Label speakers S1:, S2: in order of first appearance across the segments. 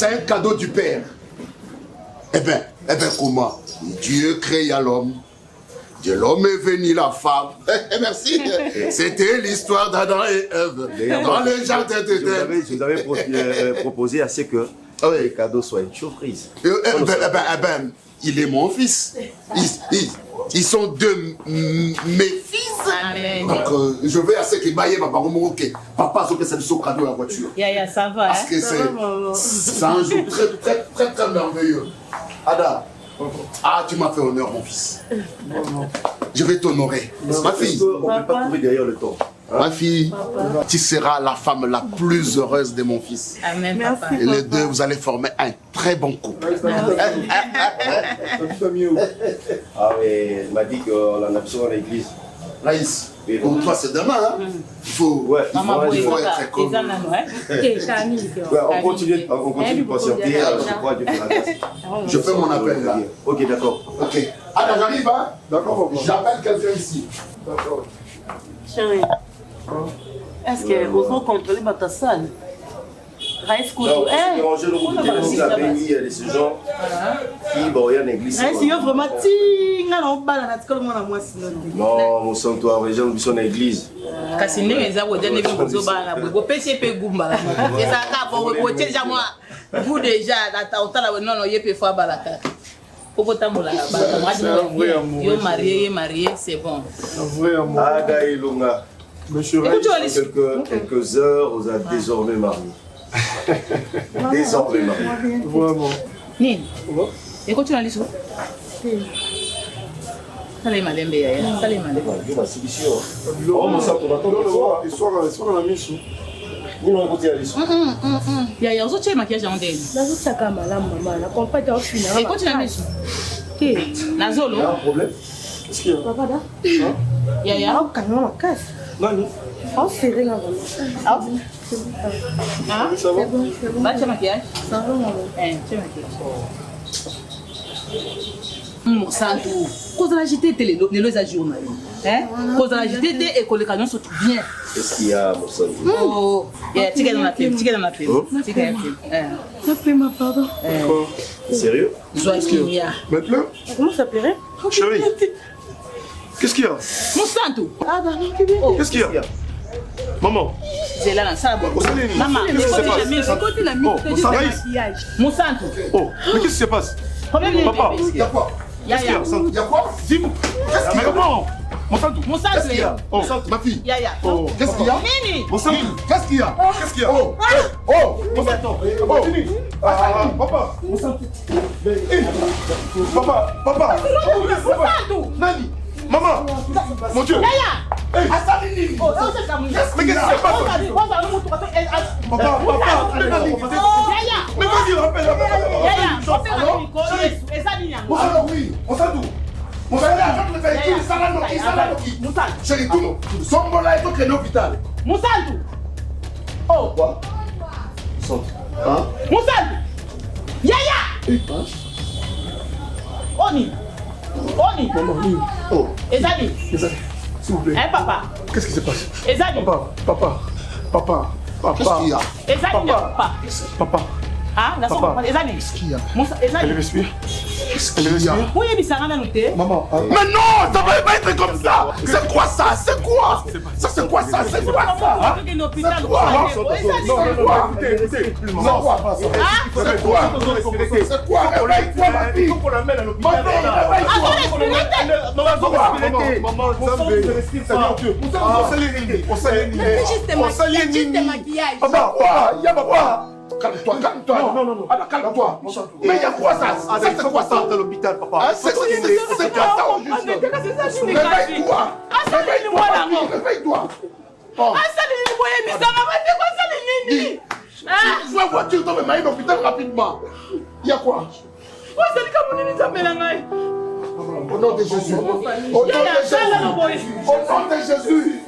S1: c'est un cadeau du Père. Eh bien, comment? Dieu créa l'homme. De l'homme est venu la femme. Merci. C'était l'histoire d'Adam et Ève. Dans le jardin d'Éden.
S2: Je vous avais proposé à ce que le cadeau soit une surprise.
S1: Il est mon fils. Ils sont deux mes fils.
S3: Amen.
S1: Donc, je vais à ce que papa, c'est le cadeau à la voiture.
S3: Ça va.
S1: Parce que c'est un jour très merveilleux. Ada, tu m'as fait honneur, mon fils. Je vais t'honorer. Ma fille.
S2: On ne peut pas trouver derrière le temps.
S1: Ma fille, tu seras la femme la plus heureuse de mon fils.
S3: Amen, papa.
S1: Et les deux, vous allez former un très bon couple.
S2: Ah oui, il m'a dit qu'on en a besoin à l'église.
S1: Laïs, pour toi c'est demain, hein? Il faut être comme...
S2: On continue de patienter, je crois, Dieu fera grâce.
S1: Je fais mon appel là.
S2: Ok, d'accord.
S1: Ok. Alors j'arrive, hein? D'accord. J'appelle quelqu'un ici. D'accord.
S4: Chérie, est-ce que vous avez contrôlé votre salle?
S2: Non, mélanger le groupe de la bénie de ce genre qui boit en église.
S4: Vraiment,
S2: non, mon sang, toi, les gens qui sont en église.
S3: Kasi ndenge eza kodja ndenge kozobala boye bopesi pe gumba ezaka bo bocheja moi vous déjà otala non ye pe fois balaka pour tambola ba yo marié c'est bon
S2: Vrai amour. Ada Ilunga.
S3: Monsieur
S2: quelques heures vous êtes désormais mariés. Désormais mariés.
S3: Vraiment. Nini écoute tu liso Allez, madame Béa, allez, madame.
S2: Oh, mon sang, on attend le soir à la mission. Nous, on va dire à l'issue.
S3: Il y a aussi un maquillage en délire. Et quand tu l'as mis Nazolo.
S2: Il y a un problème. Qu'est-ce qu'il y a?
S4: Papa, là?
S3: Il y a un
S4: casse.
S2: Nani?
S4: On serré là.
S3: Ah,
S4: c'est bon.
S3: Bah, tu as maquillage?
S4: Ça va, maman.
S3: Tu as maquillage. Santo, cause la JT ne les a journaux. Cause la JT et que les canons sont bien.
S2: Qu'est-ce qu'il y a, mon sang?
S3: Oh, il y a ticket dans la pile, ticket dans la pile. Ticket
S4: Ça fait ma pardon.
S2: Sérieux?
S1: Maintenant?
S4: Comment ça plairait?
S2: Chérie, qu'est-ce qu'il y a?
S3: Mon Santo.
S4: Ah, bah non, qui vient.
S2: Qu'est-ce qu'il y a? Maman.
S3: C'est là, ça. Maman,
S2: qu'est-ce qui se passe?
S4: Côté la maquillage.
S3: Mon Santo.
S2: Oh, mais qu'est-ce qui se passe? Papa,
S1: il y a quoi?
S3: Il y
S1: a quoi?
S2: Dis-moi. Mais comment? Mon Santo.
S3: Mon Santo.
S1: Qu'est-ce qu'il y a? Oh, ma fille. Qu'est-ce qu'il y a?
S2: Mon Santo.
S1: Qu'est-ce qu'il y a?
S2: Qu'est-ce qu'il y a?
S1: Oh,
S2: mon Santo. Oh, papa. Mon Santo. Papa. Nani? Maman. Mon Dieu.
S3: Mais qu'est-ce qui se passe?
S2: Papa. Mais vas-y, rappelle. Mon Santo.
S1: Chérie, tout sommes là et donc l'hôpital.
S3: Moussantou. Oh.
S1: Quoi? Hein?
S3: Moussantou. Yaya. Oni.
S1: Oh.
S3: Ezali.
S1: S'il vous plaît.
S3: Papa.
S1: Qu'est-ce qui se passe?
S3: Ezali.
S1: Papa. Qu'est-ce qu'il y a?
S3: Ezali.
S1: Papa.
S3: Ah, la somme. Ezali.
S1: Qu'est-ce qu'il y a?
S2: Elle respire.
S3: Oui, mais ça va noter.
S1: Maman. Mais non, ça va pas être comme ça. C'est quoi ça? C'est quoi? Ça c'est quoi ça? C'est quoi ça?
S3: C'est
S1: quoi? Réveille-toi, ma fille. Calme-toi. Non. Calme-toi. Mais il y a quoi ça? C'est quoi ça?
S2: À l'hôpital, papa.
S1: C'est quoi ça au juste? Réveille-toi. Je vois voiture dans le l'hôpital rapidement. Il y a quoi? Au nom de Jésus. Au nom de Jésus.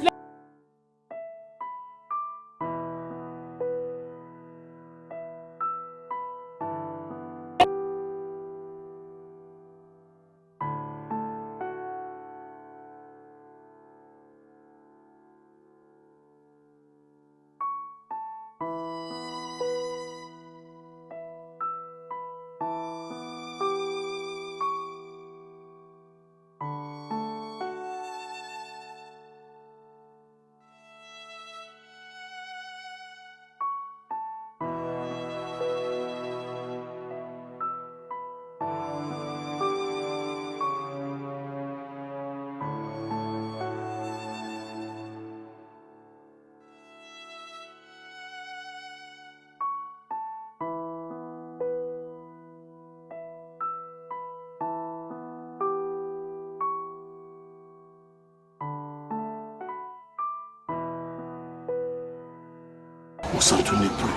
S1: Mon sang tournait plus.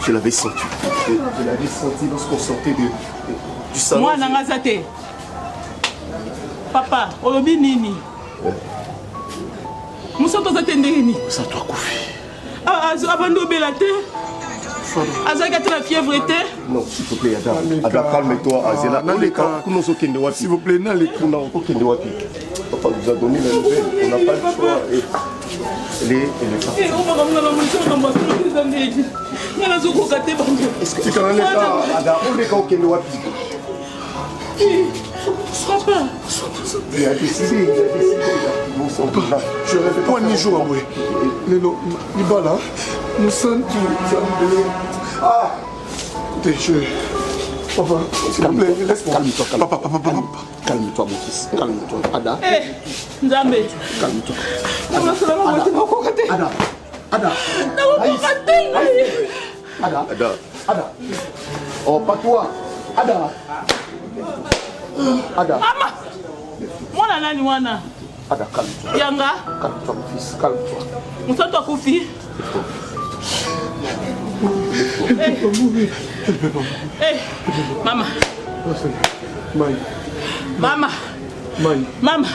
S1: Je l'avais senti. Je l'avais senti lorsqu'on sortait du salon.
S3: Moi, Nangasate. Papa, olobi nini? Moussato zatendeni.
S1: Ça doit couper.
S3: Abando belate. Azagate la fièvre était.
S2: Non, s'il te plaît, Ada, calme-toi, Azela. S'il vous plaît, Papa nous a donné la nouvelle, on n'a pas le choix. Elle est partie. Est-ce que tu as Ada, on est quand on est
S3: Papa.
S2: Il a décidé.
S1: Je rêve pas ni jour à moi.
S2: Libala, nous sommes tous. Ah, écoutez, Papa, s'il vous plaît, laisse-moi.
S1: Calme-toi, calme-toi, mon fils. Calme-toi. Ada.
S3: Nzambe.
S1: Calme-toi. Ada. Oh, pas toi. Ada.
S3: Mama. Mwana nani wana?
S1: Ada, calme-toi.
S3: Yanga.
S1: Calme-toi, mon fils. Calme-toi.
S3: Moussato akufi. Mama. Mama. Mama.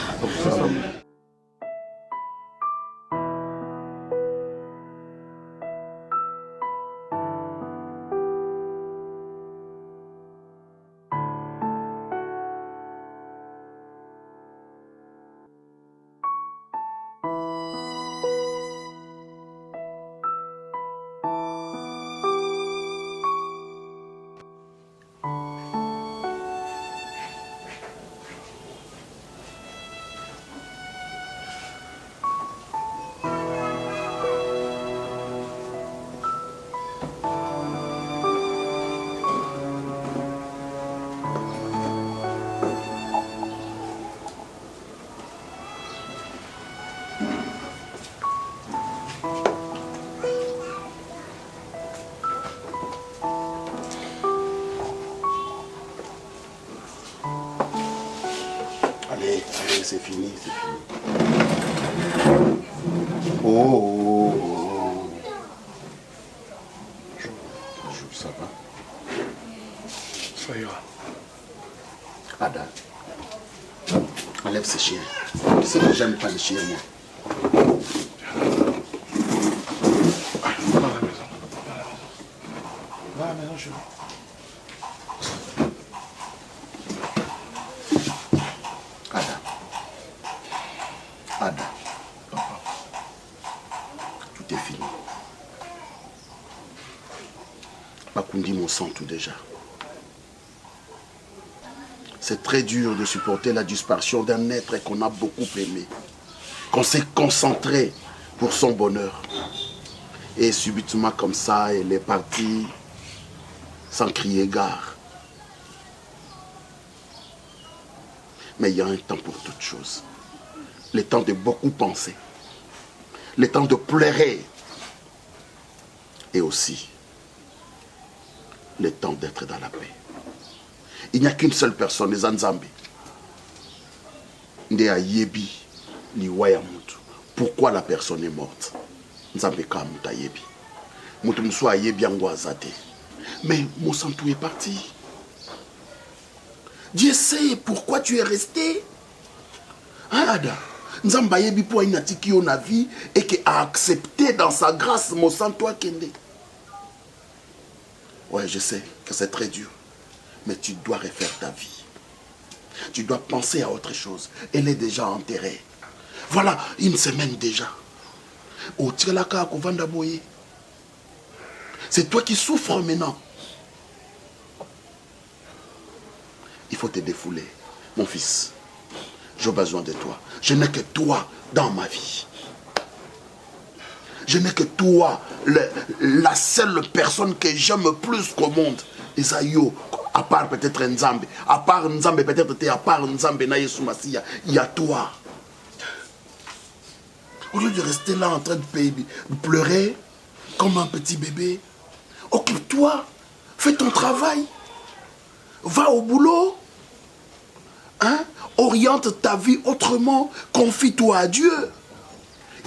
S1: Allez, c'est fini, c'est fini. Oh. Ça va?
S2: Ça ira.
S1: Ada, enlève ces chiens. Tu sais que j'aime pas les chiens, moi.
S2: Va à la maison. Va à la maison, chérie.
S1: Ada, tout est fini. Bakundi mon sang tout déjà. C'est très dur de supporter la disparition d'un être qu'on a beaucoup aimé, qu'on s'est concentré pour son bonheur. Et subitement comme ça, elle est partie sans crier gare. Mais il y a un temps pour toute chose. Le temps de beaucoup penser. Le temps de pleurer. Et aussi, le temps d'être dans la paix. Il n'y a qu'une seule personne, les Nzambe. Nde ayebi liwa ya mutu. Pourquoi la personne est morte? Nzambe ka mutu ayebi. Mutu musu ayebi yango azate. Mais mon santou est parti. Dieu sait pourquoi tu es resté. Hein, Ada? Nzambe ayebi po inatiki yo na vie et qui a accepté dans sa grâce mon santou akende. Ouais, je sais que c'est très dur. Mais tu dois refaire ta vie. Tu dois penser à autre chose. Elle est déjà enterrée. Voilà, une semaine déjà. C'est toi qui souffres maintenant. Il faut te défouler, mon fils. J'ai besoin de toi. Je n'ai que toi dans ma vie. Je n'ai que toi, la seule personne que j'aime plus qu'au monde. Isaïo, à part peut-être Nzambe, à part Nzambe peut-être, à part Nzambe na Yesu Masiya, il y a toi. Au lieu de rester là en train de pleurer comme un petit bébé, occupe-toi, fais ton travail, va au boulot, hein? Oriente ta vie autrement, confie-toi à Dieu.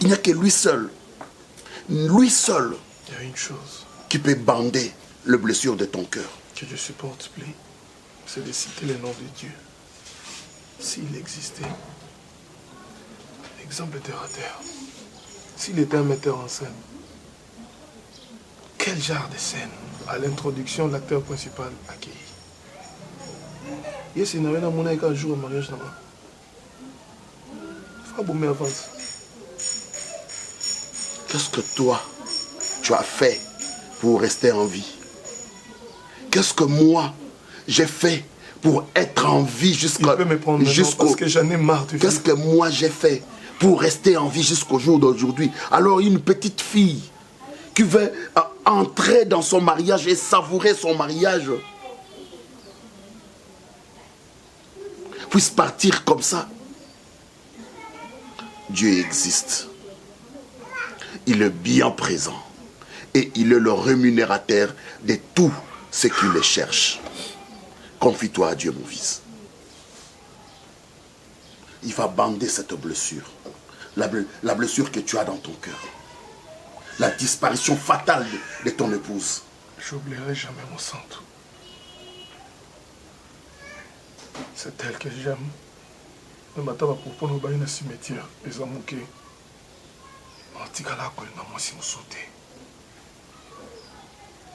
S1: Il n'y a que lui seul lui seul,
S5: Il y a une chose
S1: qui peut bander les blessures de ton cœur.
S5: que je supporte plus, c'est de citer le nom de Dieu. S'il existait, exemple terre à terre, s'il était un metteur en scène, quel genre de scène à l'introduction l'acteur principal accueilli? Il y a un scénario dans mon aïe jour au mariage là-bas. Faut abommer avance.
S1: Qu'est-ce que toi, tu as fait pour rester en vie? Qu'est-ce que moi, j'ai fait pour être en vie
S5: Il peut me prendre maintenant parce que j'en ai marre de
S1: Qu'est-ce que moi, j'ai fait pour rester en vie jusqu'au jour d'aujourd'hui? Alors une petite fille qui veut entrer dans son mariage et savourer son mariage puisse partir comme ça. Dieu existe. Il est bien présent. Et il est le rémunérateur de tous ceux qui le cherchent. Confie-toi à Dieu, mon fils. Il va bander cette blessure. La blessure que tu as dans ton cœur. La disparition fatale de ton épouse.
S5: J'oublierai jamais mon santo. C'est elle que j'aime. Le matin, va pour nous bailler dans le cimetière. Les amouqués. Naotikala ko na mwasi musote.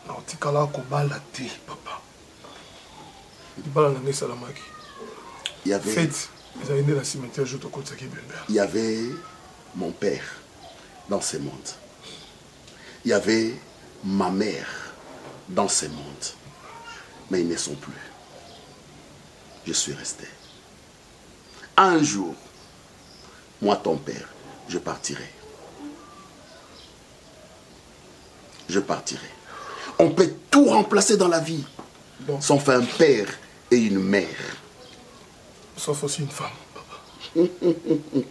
S5: Naotikala ko bala te, papa. Bala na nesa la maki.
S1: Il y avait...
S5: Faites, ils avaient dans le cimetière, je te compte ça qui est bien.
S1: Il y avait mon père dans ce monde. Il y avait ma mère dans ce monde. Mais ils ne sont plus. Je suis resté. Un jour, moi, ton père, je partirai. Je partirai. On peut tout remplacer dans la vie.
S5: Bon.
S1: Sauf un père et une mère.
S5: Sauf aussi une femme, papa.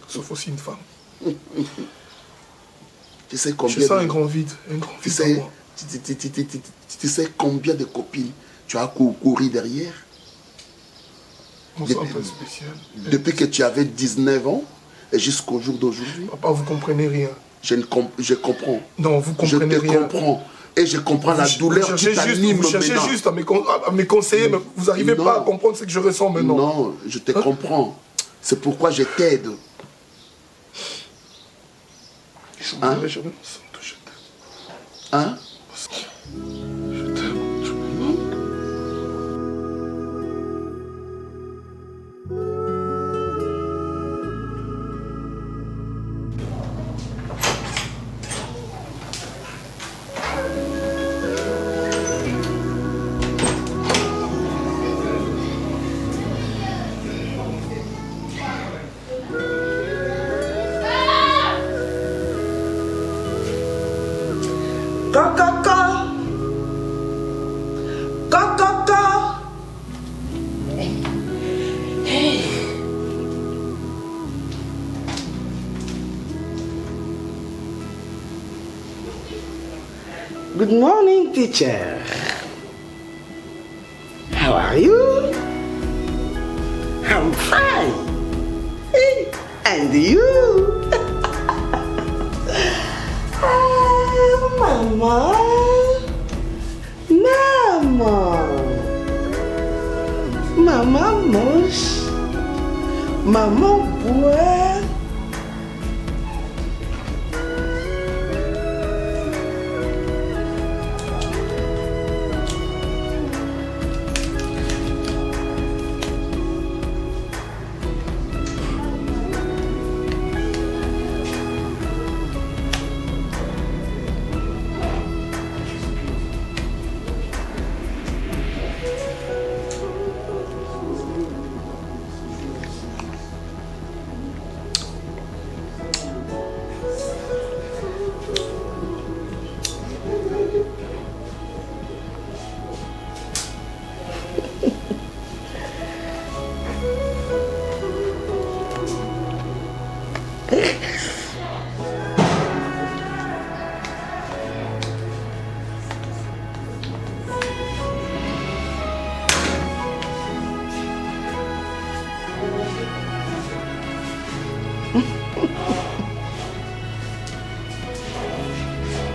S5: Sauf aussi une femme.
S1: Tu sais combien
S5: je sens un grand vide
S1: tu sais,
S5: en moi.
S1: Tu sais combien de copines tu as couru derrière?
S5: Mon sang est spécial.
S1: Depuis que tu avais 19 ans et jusqu'au jour d'aujourd'hui.
S5: Papa, vous comprenez rien.
S1: Je comprends.
S5: Non, vous comprenez rien.
S1: Je te comprends. Et je comprends la douleur qui t'anime
S5: Vous cherchez
S1: maintenant.
S5: juste à me conseiller, mais vous n'arrivez pas à comprendre ce que je ressens maintenant.
S1: Non, je te comprends. C'est pourquoi je t'aide.
S5: Hein?
S1: Hein?
S5: Je t'aime.
S6: Good morning, teacher. How are you? I'm fine. Hey, and you? Mama. Mama. Mama moche. Maman boit.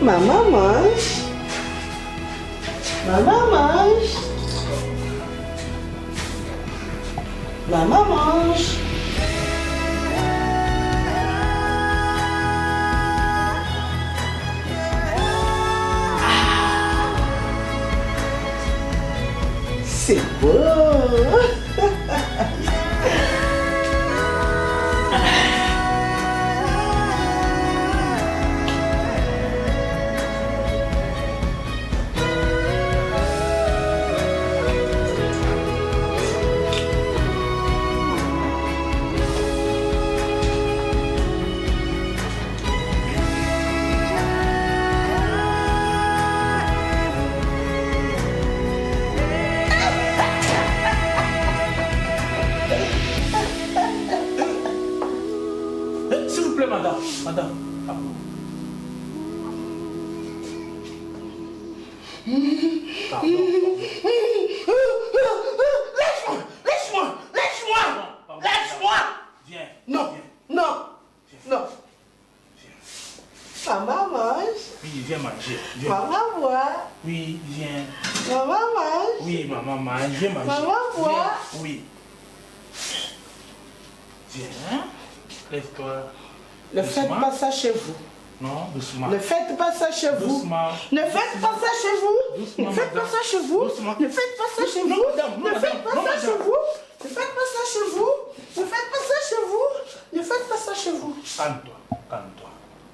S6: Maman mange. Maman mange. Maman mange. C'est beau.
S5: S'il vous plaît, madame. Madame.
S6: Lâche-moi.
S5: Viens.
S6: Non, non, non. Maman mange.
S5: Oui, viens manger. Viens.
S6: Maman boit.
S5: Oui, viens.
S6: Maman mange.
S5: Oui, maman mange. Viens manger.
S6: Maman boit.
S5: Viens. Oui. Viens. Lève-toi.
S6: Ne faites
S5: Doucement.
S6: pas ça chez vous.
S5: Non, doucement.
S6: Ne faites pas ça chez vous.
S5: Doucement.
S6: Ne faites pas ça chez vous.
S5: Doucement,
S6: Ne faites pas
S5: madame.
S6: ça chez vous.
S5: Doucement.
S6: Ne faites pas ça chez
S5: Non,
S6: vous.
S5: madame, non,
S6: Ne
S5: madame,
S6: faites pas
S5: non,
S6: ça chez
S5: madame.
S6: vous. Ne faites pas ça chez vous. Ne faites pas ça chez vous. Ne faites pas ça chez vous.
S5: Calme-toi. Calme-toi.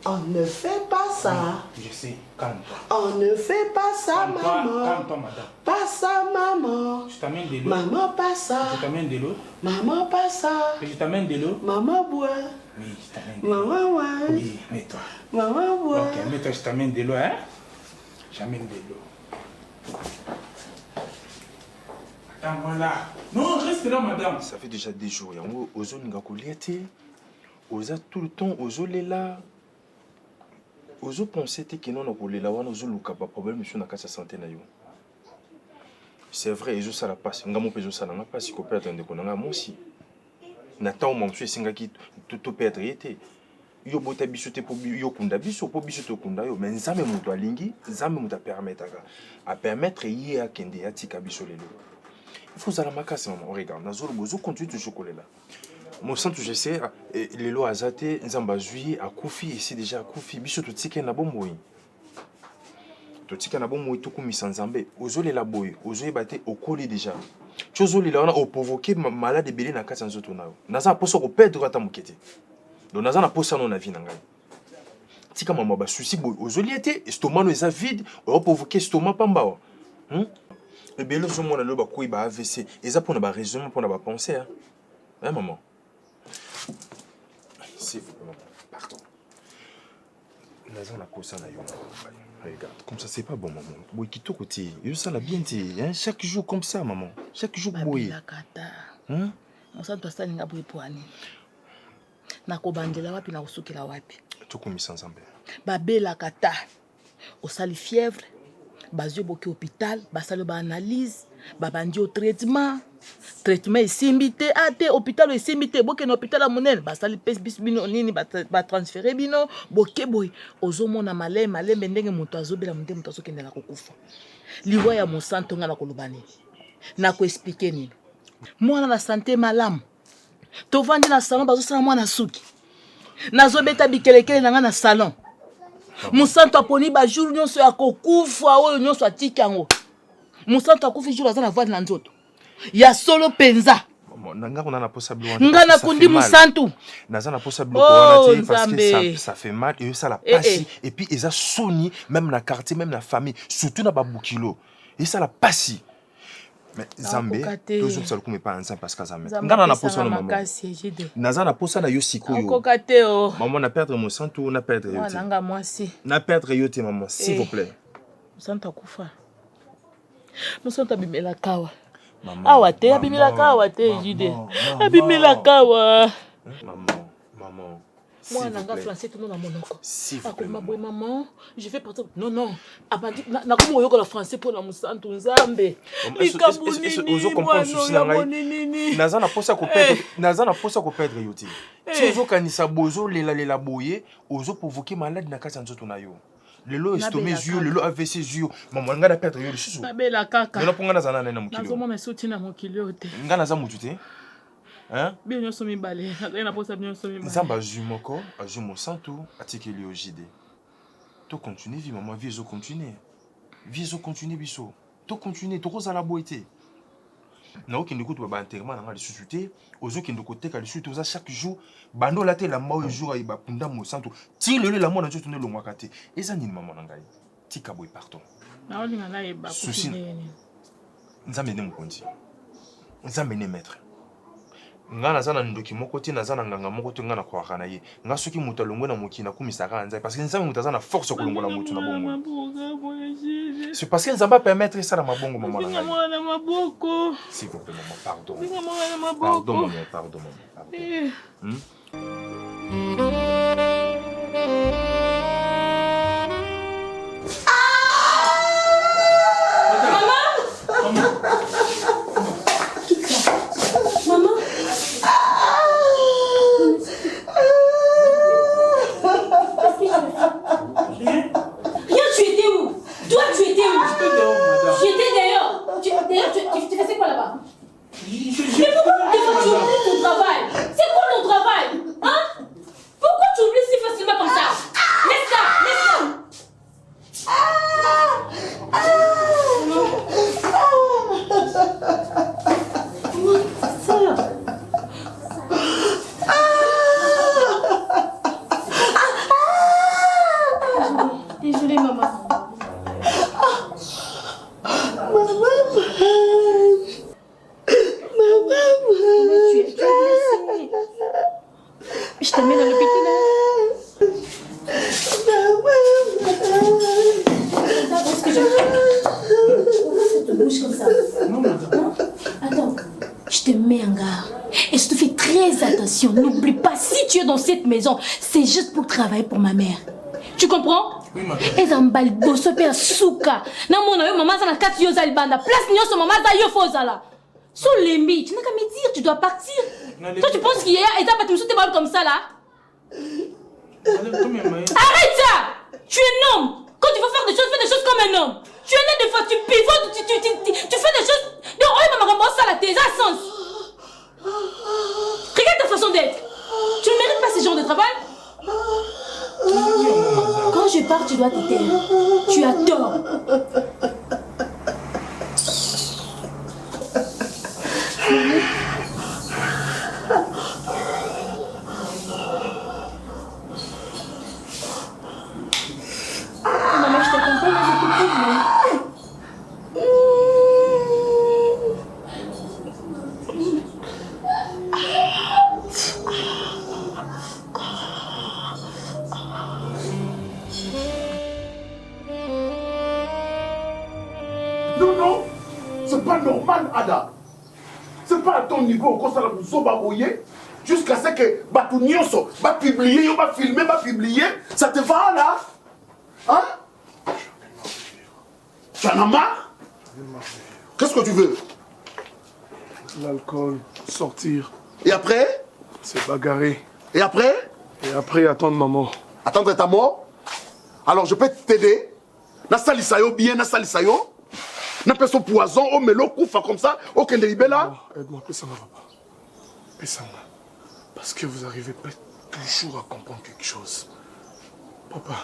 S6: On ne fait pas ça.
S5: Je sais. Calme-toi.
S6: On ne fait pas ça,
S5: Calme-toi.
S6: maman.
S5: Calme-toi, madame.
S6: Pas ça, maman.
S5: Je t'amène de l'eau.
S6: Maman, pas ça.
S5: Je t'amène de l'eau.
S6: Maman, pas ça.
S5: Je t'amène de l'eau.
S6: Maman boit.
S5: Oui, je t'amène de l'eau.
S6: Maman mange.
S5: Oui, mets-toi.
S6: Maman boit.
S5: Ok, mets-toi, je t'amène de l'eau, hein. J'amène de l'eau. Attends-moi là. Non, reste là, madame.
S2: Ça fait déjà des jours. Yango ozo ngakoliete. Oza tout le temps ozo lela. Ozo penser que non nakolela wana ozo luka ba problème sur na kasa santé na yo. C'est vrai, ezo sala passe. Ngamo pezo sala nga passe ko perdre ndeko nga moi aussi. Na taw mo msu singaki to perdre yete. Yo bota biso te po yo kunda biso po biso to kunda yo mais nzambe muto alingi, nzambe muta permettre a permettre yi akende ya tika biso lelo. Il faut zala makasi maman, regarde, nazolo bozo continue de chocolat là. Mon sang je sais les lois azate nzamba zui akufi ici déjà akufi biso to tika na bomboyi. To tika na bomboyi to kumisa nzambe, ozole la boy, ozoye bate okoli déjà. Chozoli la on a provoqué malade belé na kati nzoto na yo. Naza poso ko perdre ata mokete. Donc naza na posa non na vie na ngai. Tika mama ba souci boy, ozoli ete estomac no eza vide, o provoquer estomac pamba. Et bien le jour où on a le bakoui ba AVC, eza pour na ba raisonnement pour na ba penser hein. Hein maman. S'il vous plaît, pardon. Naza na posa na yo. Regarde, comme ça c'est pas bon maman. Boy qui tout côté, yo ça la bien hein, chaque jour comme ça maman. Chaque jour boy.
S3: Hein? On s'en doit ça ninga boy poani. Na kobandela wapi na usukila wapi.
S2: To komisa nzambe.
S3: Babela kata. Osali fièvre. Bazio boki hôpital, basalo ba analyse, babandi au traitement. Traitement isimbité, ate hôpital isimbité, boke na hôpital a monene, basali pes bis bino nini ba transférer bino, boke boy. Ozomona malema ndenge muto azobela munde muto azokendela kokufa. Liwa ya Monsanto nga na kolobani. Na ko expliquer nini. Mwana na santé malamu. Tovandi na salon bazosala mwana suki. Nazobeta bikelekele na nga na salon. Monsanto aponi ba jour nyonso ya kokufa oyo nyonso atiki yango. Monsanto akufi jour azana voix na nzoto. Ya solo penza.
S2: Nanga on a posa blo.
S3: Ngana kundi Monsanto.
S2: Naza na posa blo on a parce que ça fait mal et ça la passe et puis ils a soni même na quartier même na famille surtout na babukilo. Et ça la passe. Mais Zambé, toujours ça le coup pas ensemble parce que Zambé. Ngana na posa no maman. Naza na posa na yo sikoyo.
S3: Kokateo.
S2: Maman na perdre Monsanto, on a perdre yo.
S3: Nanga moi si.
S2: Na perdre yo te maman, s'il vous plaît.
S3: Monsanto akufa. Monsanto abimela kawa. Awa te abimela kawa te jide. Abimela kawa.
S2: Maman.
S3: Moi, nanga français tout le monde monoko.
S2: S'il vous plaît.
S3: Maman, je fais partie. Non. Abandi na comme oyoko la français pour na Monsanto Nzambe.
S2: Ozo comprendre souci na ngai. Naza na posa ko perdre yo te. Ti ozo kanisa bozo lela boye, ozo provoquer malade na kati nzoto na yo. Lelo estomé zio, lelo AVC zio. Maman ngana perdre yo lisusu.
S3: Nabela kaka.
S2: Lelo ponga na zana na mokili.
S3: Nazomona soti na mokili ote.
S2: Ngana za mutu te. Hein?
S3: Bien nyonso mibale. Na posa bien nyonso mibale.
S2: Nzamba azwi moko, azwi mosantu, atikeli yo JD. To continue vie maman, vie zo continue. Vie zo continue biso. To continue, to kozala boité. Na okende kutu ba enterrement na lisusu te, ozo kende koteka lisusu te, oza chaque jour bando la te la mao jour ay ba punda mosantu. Ti lelo la mona nzoto ne longwaka te. Eza nini maman na ngai? Tika boy pardon.
S3: Na olinga na yeba
S2: Souci. Nzambe ne mokonzi. Nzambe ne maître. Nga naza na ndoki moko te naza na nganga moko te nga na kwaka na ye. Nga soki mutu alongwe na mokili na kumisaka nzai parce que nzambe mutu aza na force kolongola mutu na bongo. C'est parce que nzamba permettre ça na mabongo maman na ngai. S'il vous plaît maman, pardon. Pardon maman, pardon maman.
S7: Tu faisais quoi là-bas? Mais pourquoi tu oublies ton travail? C'est quoi ton travail? Hein? Pourquoi tu oublies si facilement comme ça? Laisse ça, laisse ça. Désolée maman. Je t'amène à l'hôpital. Est-ce que je pourquoi ça te bouge comme ça? Non, attends, je te mets en garde. Et je te fais très attention. N'oublie pas, si tu es dans cette maison, c'est juste pour travailler pour ma mère. Tu comprends? Oui, maman. Et Zambal bosso père souka. Na mon maman ça na 4 yo zalbanda. Place nyoso maman za yo fozala. Sous lembi, tu n'as qu'à me dire, tu dois partir. Toi, tu penses qu'il y a et t'as pas tout tes balles comme ça là? Arrête ça! Tu es un homme! Quand tu veux faire des choses, fais des choses comme un homme! Tu es né des fois, tu pivotes, tu fais des choses. Non, oh, maman, ça là, t'es à sens! Regarde ta façon d'être! Tu ne mérites pas ce genre de travail? Quand je pars, tu dois te taire. Tu as tort! Maman, je t'accompagne, mais c'est tout
S1: Non, non, c'est pas normal, Ada. C'est pas à ton niveau qu'on s'en va jusqu'à ce que Batunioso va publier, va filmer, va publier. Ça te va là? Hein? Tu en as marre? Qu'est-ce que tu veux?
S5: L'alcool, sortir.
S1: Et après?
S5: C'est bagarrer.
S1: Et après?
S5: Et après, attendre ma mort.
S1: Attendre ta mort? Alors je peux t'aider? Na salisayo bien, na salisayo? Na fait son poison, au mélo, koufa comme ça, au kendelibela?
S5: Aide-moi, pesa ma papa. Pesa moi. Parce que vous arrivez pas toujours à comprendre quelque chose. Papa,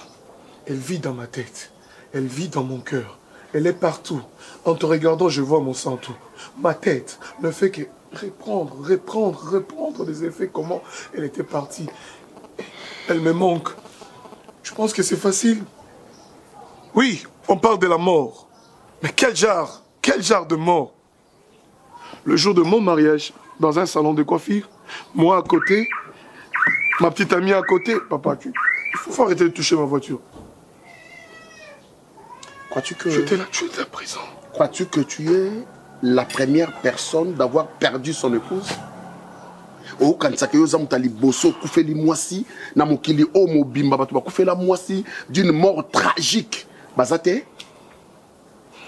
S5: elle vit dans ma tête. Elle vit dans mon cœur. Elle est partout. En te regardant, je vois mon sang tout. Ma tête ne fait que reprendre des effets, comment elle était partie. Elle me manque. Je pense que c'est facile. Oui, on parle de la mort. Mais quel genre de mort? Le jour de mon mariage, dans un salon de coiffure, moi à côté, ma petite amie à côté. Papa, il faut arrêter de toucher ma voiture.
S1: Crois-tu que...
S5: J'étais là, tu étais présent.
S1: Crois-tu que tu es la première personne d'avoir perdu son épouse? Oh, quand ça que vous avez bosso, koufeli moisi, na mokili o mobimba, batu ba koufela moisi d'une mort tragique. Bazate?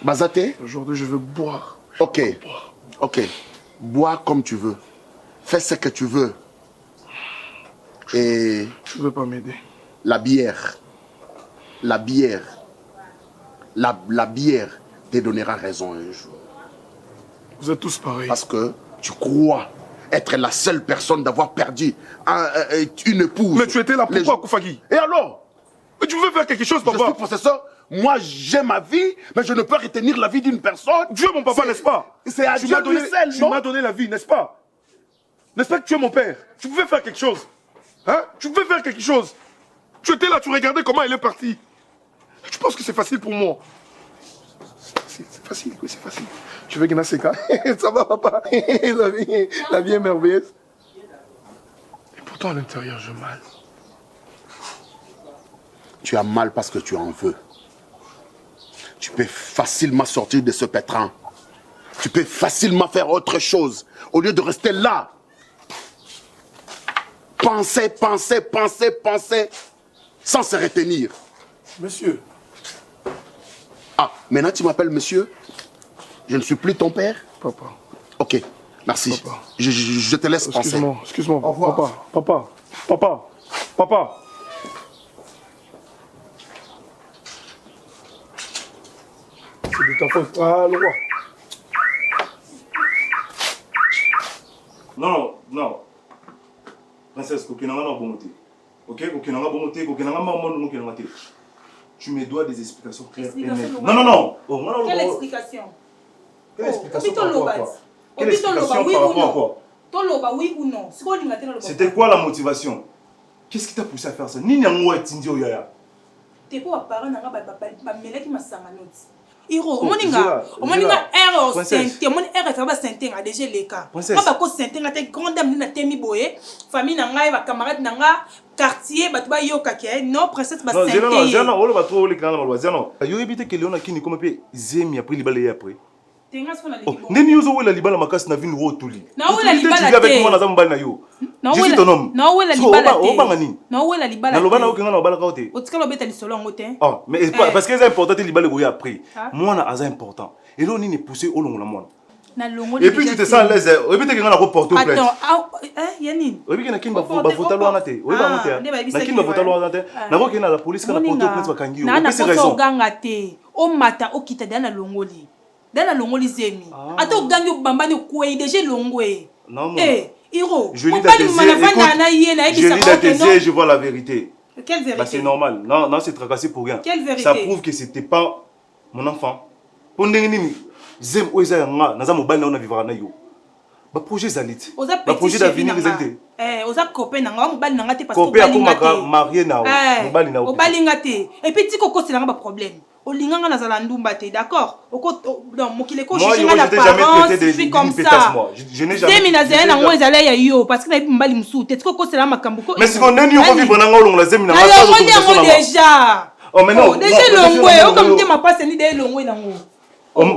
S1: Bazate?
S5: Aujourd'hui, je veux boire.
S1: Ok. Ok. Bois comme tu veux. Fais ce que tu veux. Et...
S5: Tu veux pas m'aider?
S1: La bière. la bière, la bière te donnera raison un jour.
S5: Vous êtes tous pareils.
S1: Parce que tu crois être la seule personne d'avoir perdu une épouse.
S5: Mais tu étais là pourquoi, Koufagui?
S1: Et alors?
S5: Mais tu veux faire quelque chose,
S1: Je
S5: papa?
S1: suis professeur. Moi, j'ai ma vie, mais je ne peux retenir la vie d'une personne.
S5: Tu es mon papa, n'est-ce pas?
S1: C'est à
S5: Tu
S1: Dieu
S5: m'as donné,
S1: lui seul,
S5: tu
S1: non?
S5: m'as donné la vie, n'est-ce pas? N'est-ce pas que tu es mon père? Tu pouvais faire quelque chose. Hein? Tu pouvais faire quelque chose. Tu étais là, tu regardais comment elle est partie. Tu penses que c'est facile pour moi? C'est facile, oui, c'est facile. Tu veux gagner ces cas? Ça va, papa? La vie est merveilleuse. Et pourtant, à l'intérieur, j'ai mal.
S1: Tu as mal parce que tu en veux. Tu peux facilement sortir de ce pétrin. Tu peux facilement faire autre chose au lieu de rester là. Penser, penser, penser, penser, sans se retenir.
S5: Monsieur.
S1: Ah, maintenant tu m'appelles monsieur? Je ne suis plus ton père?
S5: Papa.
S1: Ok, merci.
S5: Papa.
S1: Je te laisse penser.
S5: Excuse-moi,
S1: Au revoir.
S5: Papa. C'est de ta faute. Ah, le roi.
S2: Non. Princesse, kokinanga na bongote. Ok, kokinanga bongote, kokinanga maman nous kokinanga te. Tu me dois des explications claires et nettes. Non.
S3: Quelle explication?
S2: Quelle explication par rapport à quoi? Quelle
S3: Obi
S2: explication
S3: Toloba, oui
S2: par
S3: ou
S2: rapport à
S3: non?
S2: quoi?
S3: Toloba, oui ou non?
S2: C'était quoi la motivation? Qu'est-ce qui t'a poussé à faire ça? Ni nyango etindi oyaya.
S3: T'es quoi parents nanga ba meleki masanga noti. Iro,
S2: Oh,
S3: omoninga erreur
S2: Princesse.
S3: sente, omoni erreur fa ba sente nga déjà les cas.
S2: Princesse.
S3: Ba ko sente nga te grande dame na temi boye, famille nanga ba camarade nanga quartier ba ba yoka ke non princesse ba
S2: Non,
S3: sente.
S2: Zéna, on va trouver les canaux malwa. Zéna, yo éviter que Léon a kini comme pe zemi après libala après.
S3: Tenga sona
S2: Oh,
S3: libo.
S2: neni yozo wela libala makasi na vini rotuli.
S3: Na wela libala
S2: tu vis avec
S3: te.
S2: moi na zamba na yo.
S3: Na
S2: Je suis ton homme.
S3: Na wela libala te.
S2: O banga nini?
S3: Na wela libala.
S2: Na lobana o kenga na bala kaote.
S3: O tikalo beta lisolo ngote.
S2: Ah, mais parce que c'est important de libala goya après.
S3: Ah.
S2: Moi na aza important. Et là on est poussé au long la moi.
S3: Na longo.
S2: Et puis tu te sens à l'aise. Et puis tu kenga na reporter plainte.
S3: Attends, yani.
S2: Et puis na kimba vota loi na te. O ba ngote. Na kimba vota loi na te. Na ko kenga la police kana porter plainte ba kangi.
S3: Na
S2: C'est raison.
S3: ganga te. O mata o kita dana longoli. Dana longoli zemi. Ata o gangi o bambani ko déjà longwe.
S2: Non.
S3: Hiro.
S2: Je lis dans tes yeux, je vois la vérité.
S3: Quelle vérité?
S2: Bah, c'est normal. Non, c'est tracassé pour rien.
S3: Quelle vérité?
S2: Ça prouve que c'était pas mon enfant. Pour n'engagner zem oisa nga naza mobile na ona vivra na yo. Ba projet zalit. Ba projet d'avenir zalit.
S3: Oza copain nanga mobile nanga te parce
S2: que copain ko marié na mobile na.
S3: O balinga te. Et puis tiko ko c'est nanga ba problème. Olinganga na zala ndumba te, d'accord? Non, mokile ko
S2: moi,
S3: chichanga la parence, je suis comme ça.
S2: Je n'ai jamais.
S3: Zemi na zela na ngwe zala ya yo parce que na mbali msu te tiko ko c'est la makambu ko.
S2: Mais si on est yo ko vivre na ngolo la zemi na
S3: ngolo. Alors on est déjà.
S2: Oh mais non.
S3: Déjà longwe, o comme te ma passe ni de longwe na ngo.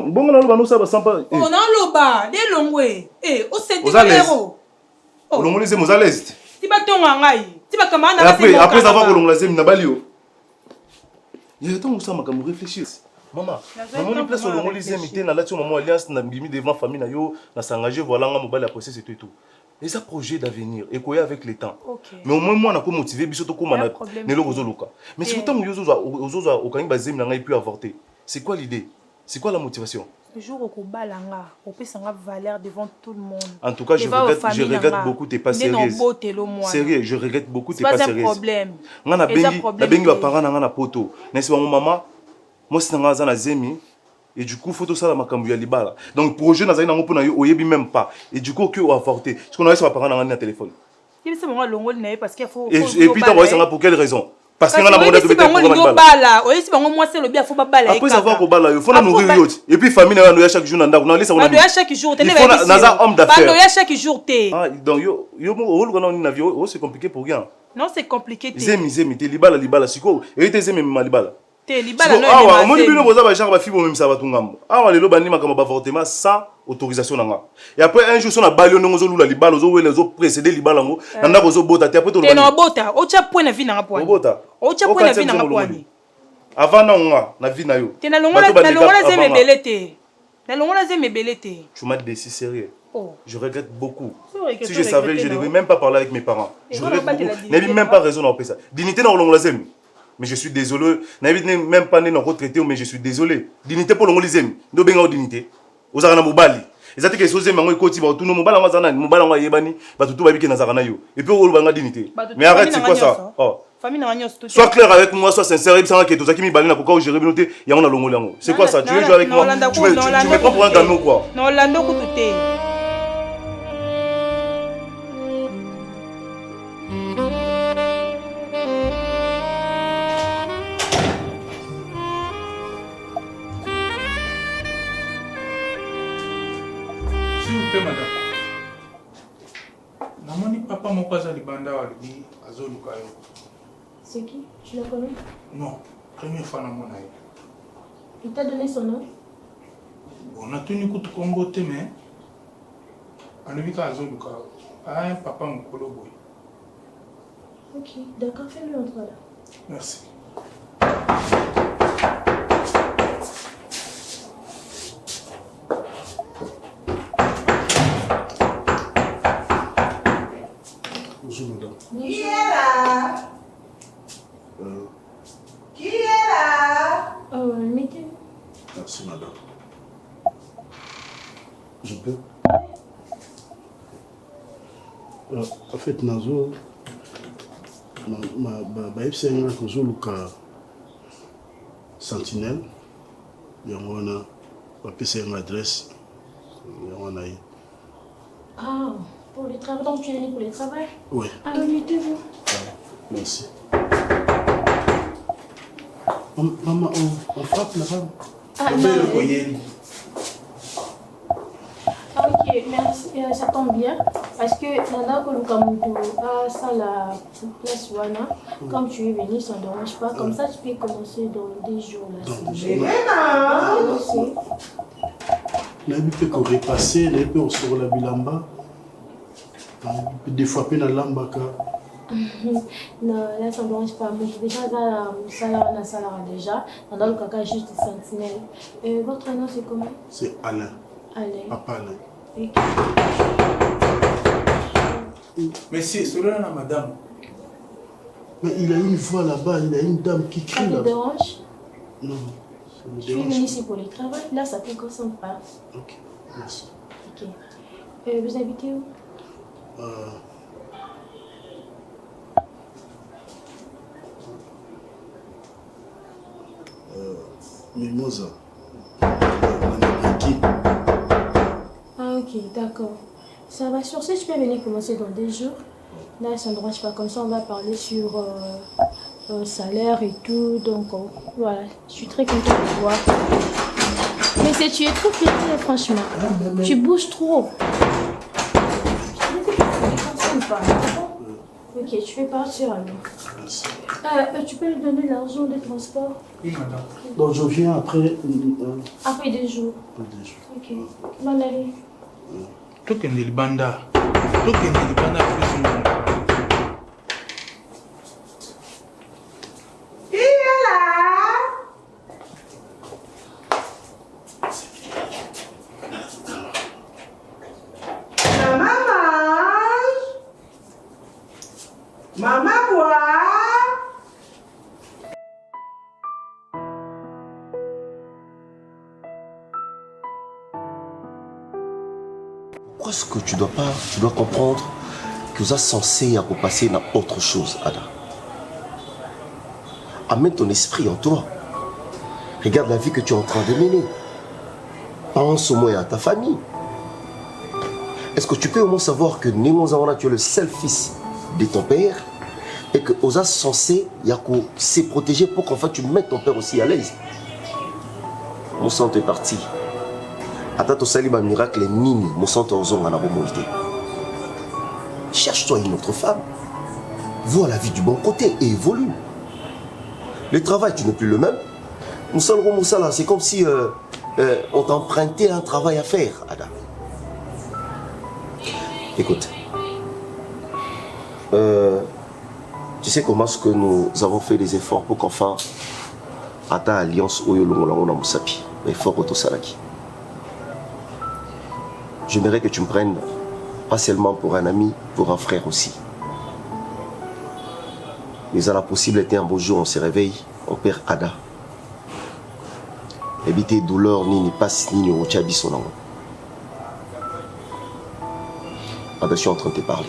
S2: Bon na loba no sa ba sampa.
S3: On a loba, de longwe. O c'est du héros.
S2: Longwe zemi aux à l'aise.
S3: Ti ba tonga ngai. Ti ba kamana na
S2: se. Après avoir longwe la zemi na balio. Il y a tant où ça m'a comme réfléchir. Maman, maman place au long les amis na là tu maman alliance na bimi devant famille na yo na s'engager voilà nga mobile après c'est tout. Et ça projet d'avenir et quoi avec le temps. Mais au moins moi na ko motiver biso to ko mana ne lo kozoluka. Mais si autant ozoza au kangi bazemi na ngai pu avorter. C'est quoi l'idée? C'est quoi la motivation?
S3: Le jour où Kobalanga, on peut s'en valeur devant tout le monde.
S2: En tout cas, je regrette beaucoup, t'es pas sérieuse. Sérieux, je regrette beaucoup, t'es pas sérieuse.
S3: C'est pas un problème.
S2: Na bengi wa parents na na poto. N'est-ce pas mon maman? Moi c'est nga za na zemi et du coup photo ça la makambu ya libala. Donc projet na za na ngo pona yo oyebi même pas. Et du coup que o avorter. Parce qu'on a ça parents na téléphone.
S3: Il c'est mon longol na parce qu'il faut.
S2: Et puis t'as ça pour quelle raison? Parce que on a
S3: demandé de faire bala. Oui, c'est bon moi c'est le bien faut pas bala.
S2: Après avoir ko bala, il faut na nourrir yo. Et puis famille na no chaque jour na ndako. Na laisse on.
S3: Na chaque jour,
S2: il faut na homme d'affaires.
S3: Na chaque jour té.
S2: Ah donc yo mo na ni na vie, c'est compliqué pour rien.
S3: Non, c'est compliqué té.
S2: Zemi té libala siko. Et té zemi libala.
S3: Té libala non.
S2: Ah ouais, mon bino boza ba genre ba fibo même ça va tungambo. Ah ouais, lelo bani makama ba avortement sans autorisation nanga. Et après un jour son na balio ndongo zo lula libala zo wele zo précéder libala ngo na ndako zo bota té après to.
S3: Té no bota, o cha point na vie nanga point.
S2: Bota.
S3: O cha point na vie nanga point.
S2: Avant na vie na yo.
S3: Té na longola zeme belé té. Na longola zeme belé té.
S2: Tu m'as dit si sérieux.
S3: Oh.
S2: Je regrette beaucoup. Si je savais, je ne devais même pas parler avec mes parents. Je regrette beaucoup. N'ai même pas raison d'en faire ça. Dignité dans le zemi.
S8: mais je suis désolé. Même pas né dans retraité, mais je suis désolé. Dignité pour le lisem. Nous benga dignité. Aux arana mobali. Ezati que soze mango ekoti ba tout mobala ngazana mobala nga yebani ba tout ba biki na zakana yo. Et puis on banga dignité. Mais arrête, c'est quoi ça? Oh. Sois clair avec moi, sois sincère. Il s'en que tous qui balina pourquoi j'ai revenu il y a on a longo. C'est quoi ça? Tu veux jouer avec moi? Tu me prends pour un gamin ou quoi?
S6: Non, Orlando Koutoute.
S9: S'il vous plaît, madame. Namoni papa mon cousin Libanda Walibi, Azo Lukayo.
S7: C'est qui? Tu la connais?
S9: Non, première fois dans mon aïe.
S7: Il t'a donné son nom?
S9: On a tenu coup de Congo, mais on a vu qu'Azo Lukayo. Ah, papa mon coloboy.
S7: Ok, d'accord, fais-le entre là.
S9: Merci.
S10: Bonjour madame.
S6: Qui est là? Qui est là?
S7: Mettez.
S10: Merci madame. Je peux? En fait, Nazo, ma FCN a causé le cas Sentinelle. Il y a une adresse.
S7: Ah, pour les travaux. Donc tu es venu pour les travaux?
S10: Oui.
S7: Ah, mettez-vous.
S10: Merci. Maman, on frappe là-bas.
S7: Ah, non. Ah, ok, merci. Ça tombe bien. Parce que Nana Kolukamutu a ça la place Wana. Comme tu es venu, ça ne dérange pas. Comme ça, tu peux commencer dans des jours là.
S10: Je peux repasser, je peux sur la bilamba. Des fois, peu dans l'ambaka.
S7: Non, là, ça ne dérange pas. Mais déjà, dans la salle déjà. Dans le caca, juste sentinelle. Votre nom, c'est comment?
S10: C'est Alain.
S7: Alain.
S10: Papa Alain.
S7: Okay.
S9: Mais c'est cela là, madame.
S10: Mais il a une voix là-bas, il a une dame qui crie là-bas.
S7: Ça te dérange?
S10: Non, ça me
S7: Je suis
S10: dérange.
S7: venue ici pour le travail. Là, ça ne te concerne pas.
S10: Ok, merci.
S7: Ok. Vous habitez où?
S10: Mimosa.
S7: Ah, ok, d'accord. Ça va sur ce, tu peux venir commencer dans 2 jours. Là, ça ne dérange pas. Comme ça, on va parler sur salaire et tout. Donc, voilà. Je suis très contente de voir. Mais tu es trop petit, franchement. Tu bouges trop. Ok, tu peux partir alors.
S10: Merci.
S7: Tu peux lui donner l'argent de transport?
S9: Oui, madame.
S10: Donc je viens après.
S7: Après 2 jours. Ok. Bonne année.
S9: Toi qui es Libanda. Toi qui es Libanda plus ou moins.
S6: Qui est là? Maman mange. Maman boit.
S1: Pourquoi est-ce que tu dois comprendre que vous êtes censé passer dans autre chose, Ada? Amène ton esprit en toi. Regarde la vie que tu es en train de mener. Pense au moins à ta famille. Est-ce que tu peux au moins savoir que Némo Zawana, tu es le seul fils de ton père et que Oza censé se protéger pour qu'en fait tu mettes ton père aussi à l'aise? Mon sang est parti. Attends, tu saliba miracle nini, mon sang est zonga na bomoïté. Cherche-toi une autre femme. Vois la vie du bon côté et évolue. Le travail, tu n'es plus le même. Moussala, c'est comme si on t'empruntait un travail à faire, Ada. Écoute, tu sais comment est-ce que nous avons fait des efforts pour qu'enfin, à ta alliance, Oyolongolangona Moussapi, effort Otosalaki. J'aimerais que tu me prennes, pas seulement pour un ami, pour un frère aussi.
S11: Mais à la possibilité, un beau jour, on se réveille, on perd Ada. Éviter douleur, ni passe, ni au Tchabi son nom. Ada, je suis en train de te parler.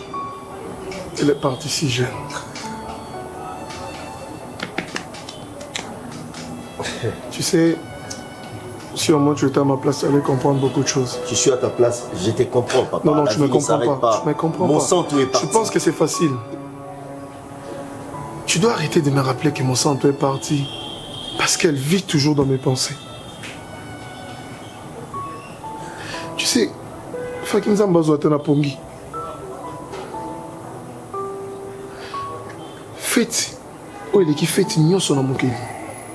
S5: Elle est partie si jeune. Tu sais, si au moins tu étais à ma place, tu allais comprendre beaucoup de choses.
S11: Je suis à ta place, je te comprends, papa.
S5: Non,
S11: La
S5: tu ne me
S11: vie
S5: comprends
S11: s'arrête
S5: pas. Tu me comprends
S11: Mon
S5: pas.
S11: sang, tout est parti.
S5: Je pense que c'est facile. Tu dois arrêter de me rappeler que mon sang, tout est parti. Parce qu'elle vit toujours dans mes pensées. Tu sais, Fakim Zambazo est un Pongi. Fête. Oh, il est qui fête, il son amour.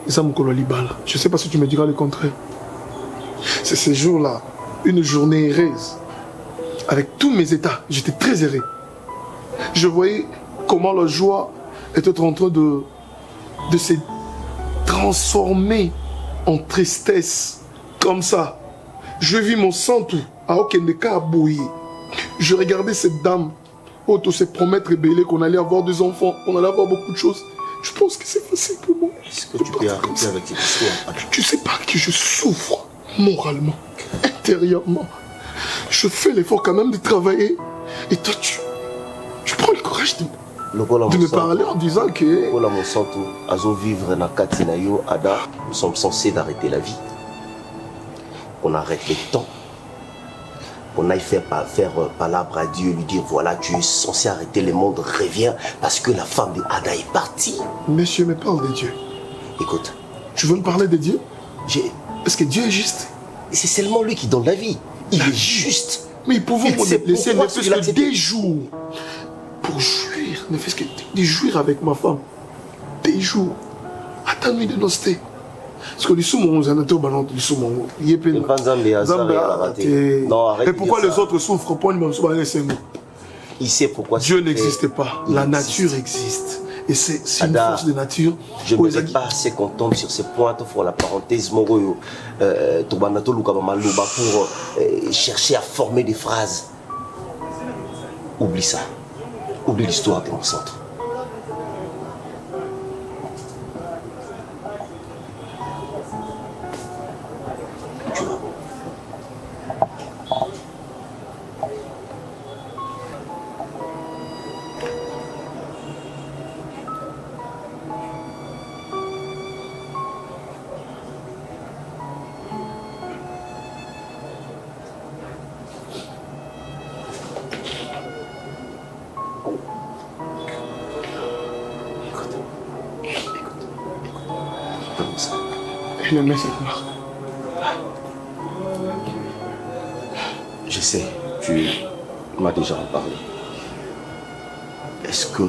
S5: Je ne sais pas si tu me diras le contraire. C'est ce jour-là, une journée heureuse. Avec tous mes états, j'étais très heureux. Je voyais comment la joie était en train de se transformer en tristesse. Comme ça. Je vis mon sang tout à Okendeka à bouillir. Je regardais cette dame auto se promettre rebelle qu'on allait avoir des enfants, qu'on allait avoir beaucoup de choses. Je pense que c'est facile pour moi.
S11: Est-ce que tu peux arrêter avec cette histoire?
S5: Tu sais pas que je souffre moralement, intérieurement. Je fais l'effort quand même de travailler. Et toi, tu prends le courage de me parler en disant que...
S11: Ada, nous sommes censés d'arrêter la vie. On arrête le temps. On aille faire palabre à Dieu, lui dire voilà, tu es censé arrêter le monde, reviens, parce que la femme de Ada est partie.
S5: Monsieur me parle de Dieu.
S11: Écoute.
S5: Tu veux me parler de Dieu? Est-ce que Dieu est juste?
S11: C'est seulement lui qui donne la vie. Il est juste.
S5: Mais ils pouvons me laisser ne fût-ce que des jours pour jouir, ne fût-ce que de jouir avec ma femme. Des jours. Attends-nous de nos stés. Parce que les sous-mons, ils en ont ballon, les sous-mons. Et pourquoi les autres souffrent?
S11: Il sait pourquoi.
S5: Dieu n'existe pas. La nature existe. Et c'est une force de nature.
S11: Je ne suis pas assez content sur ce point. Il faut la parenthèse pour chercher à former des phrases. Oublie ça. Oublie l'histoire de mon centre.
S5: Je l'aimais cette mort.
S11: Je sais, tu m'as déjà en parlé. Est-ce que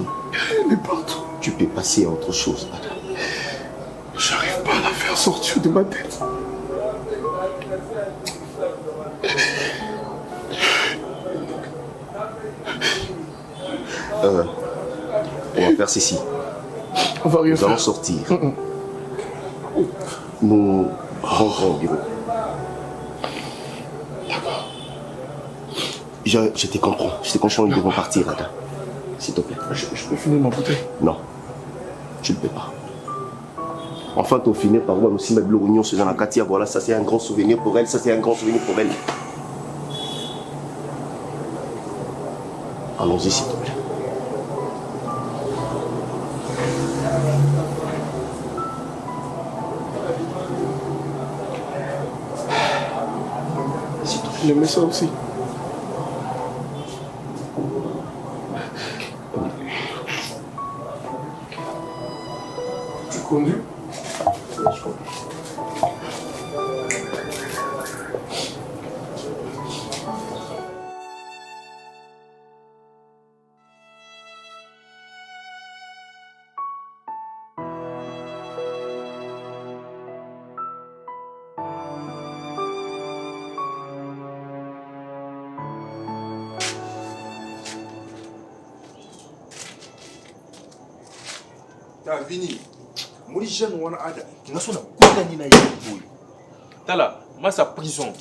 S11: tu peux passer à autre chose, Ada?
S5: J'arrive pas à la faire sortir de ma tête.
S11: On va faire ceci.
S5: On va rien faire.
S11: Nous allons sortir. Nous rentrons au bureau.
S5: D'accord.
S11: Je te comprends. Je te comprends, nous devons partir, Ada. S'il te plaît.
S5: Je peux finir ma bouteille?
S11: Non. Tu ne peux pas. Enfin, tu finis par voir aussi mettre l'oignon sur la Katia. Voilà, ça c'est un grand souvenir pour elle. Ça c'est un grand souvenir pour elle. Allons-y, s'il te plaît.
S5: Je mets ça aussi. Tu conduis? Je conduis.
S2: Vini, moi jeune wana ada, nga sona kota ni na yebu. Tala, ma sa prison.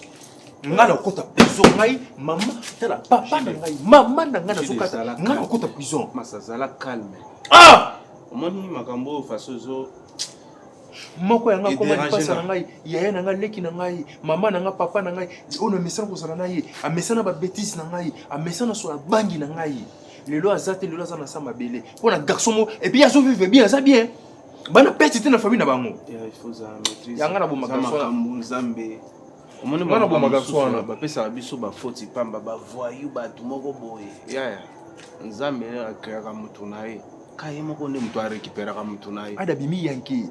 S2: Nga na kota prison ngai, mama, tala papa na ngai, mama na nga na sokata, nga na kota prison.
S12: Masazala calme.
S2: Ah!
S12: omoni makambo façon zo
S2: moko yanga koma lipasa na ngai yaya na ngai leki na ngai mama na ngai papa na ngai ono mesana kozala na ye amesana ba bêtise na ngai amesana so la bangi na ngai lelo azate lelo azana sa mabele pona garçon mo et puis azo vivre bien ça bien bana petite na famille na bango
S12: il faut ça maîtrise
S2: yanga na bomaka
S12: makambo nzambe omoni
S2: bana bomaka sona
S12: ba pesa biso ba faute pamba ba voyou ba tout moko boye ya nzambe akaka mutu na ye kaye moko nde mutu arécupéraka mutu na ye
S2: ada bimi yanki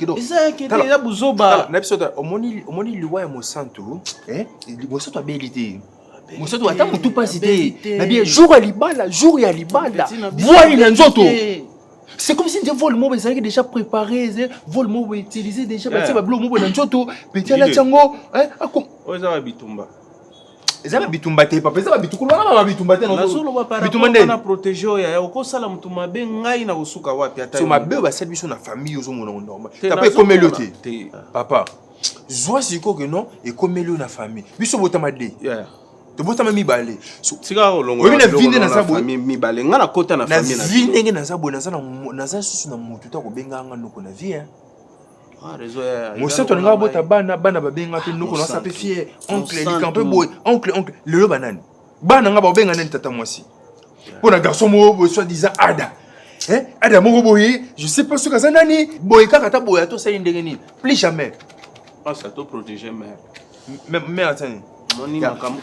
S2: donc
S12: eza yanki te ya buzoba
S2: na biso omoni liwa ya mosantu mosantu abeli te mosantu ata mutu pasi te na bien jour ya libala voile na nzoto. C'est comme si des vols mobile ça déjà préparé, vol mobile utilisé déjà parce que blo mobile na nzoto petit la chango
S12: oza bitumba.
S2: Ezaba bitumba te papa ezaba bitukulu na bitumba te
S12: na solo ba para na protéger ya okosala mutu mabe ngai na kosuka wapi ata
S2: so mabe ba sel biso na famille ozo mona normal tape komelo te papa zwa siko que non et komelo na famille biso botama de to botama mibale
S12: sika olongo
S2: na vinde na sabo
S12: mibale nga na kota na famille na
S2: vinde na sabo na za susu na mutu ta ko benga nga noko na vie mosato nga bota bana babenga pe noko na sape fier oncle likampe boy oncle lelo banani bana nga babenga nani tata mwasi pona garçon mo soit disant ada moko boye je sais pas ce que ça nani boye kaka ta boye to ça ndenge ni plus jamais
S12: ça to protéger
S2: mère attends
S12: moni makambo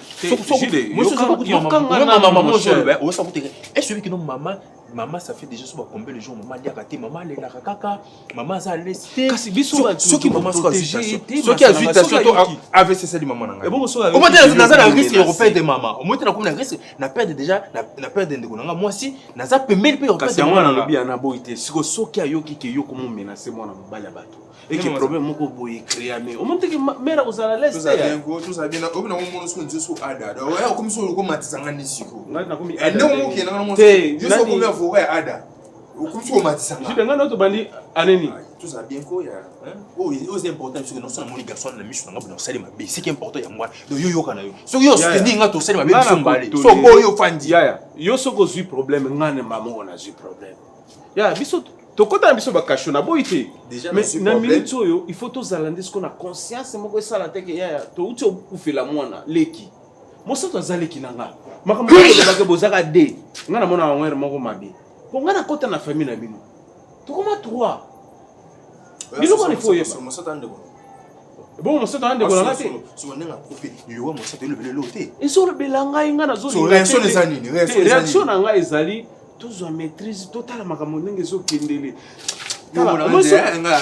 S2: celui qui non maman ça fait déjà souvent combien de jours maman dit à maman les la kaka maman ça laisse
S12: kasi biso
S2: ce qui maman protéger ce qui a vu ta surtout avec c'est celle maman na au moins dans un risque européen de maman au moins na comme na risque na perdre déjà na perdre ndeko na moi si na za pemeli pe européen
S12: de maman na bien na boité siko soki ayoki ke yo komo menacer mwana mobali bato et que problème moko boye créer mais au moins que mère osala laisse
S2: tout ça bien au moins on se dit so ada ouais comme so ko matisanga ni siko na komi ndo mo ke na mo yo so ko la forêt ada comme so matisanga
S12: je nga noto bandi aneni
S2: tout ça bien ko ya c'est important parce que non ça mon garçon na misu na ngabo na sali mabe c'est important ya moi donc yo kana yo so yo soutenir nga to sali mabe so mbale so boyo fandi
S12: ya yo so ko zui problème ngane maman na zui problème ya biso tokota na biso bakasho na boyi te mais na minute oyo il faut tozala nde siko na conscience moko esala te ke yaya touti okufela mwana leki mosato aza leki na nga makambo olobake bozaka de nga na mona wangwere moko mabe po nga na kota na famille na bino tokoma 3 biloko ni fo yeba
S2: mosato andeko
S12: bon mosato andeko na nga te
S2: so nenga kofi liwa mosato elobele lo te
S12: esolobela ngai nga na zoli réaction na nga ezali tozwa maîtrise totala makambo ndenge ezokendele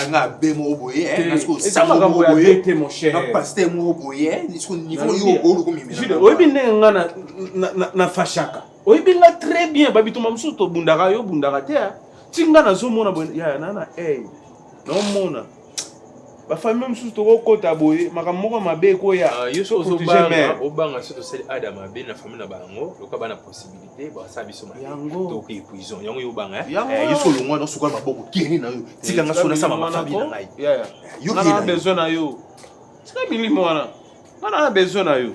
S2: nga be mo boye
S12: eza makambo ya be te mon cher
S2: pasteur mo boye niveau yo olu komimela
S12: oyebi ndenge nga na fashaka oyebi nga très bien babituma mosusu tobundaka yo bundaka te ti nga nazomona boye ya nana naomona bafamille mosusu tokokota boye makambo moko mabe ekoya
S2: yo so obanga so tosali ada mabe na famille na bango loka bana possibilité basala biso tokoki prison yango yo obanga yo so longwa no suka maboko keni na yo tika nga so na sama mafamille na ngai
S12: yo na besoin na yo tika milimo wana nga na besoin na yo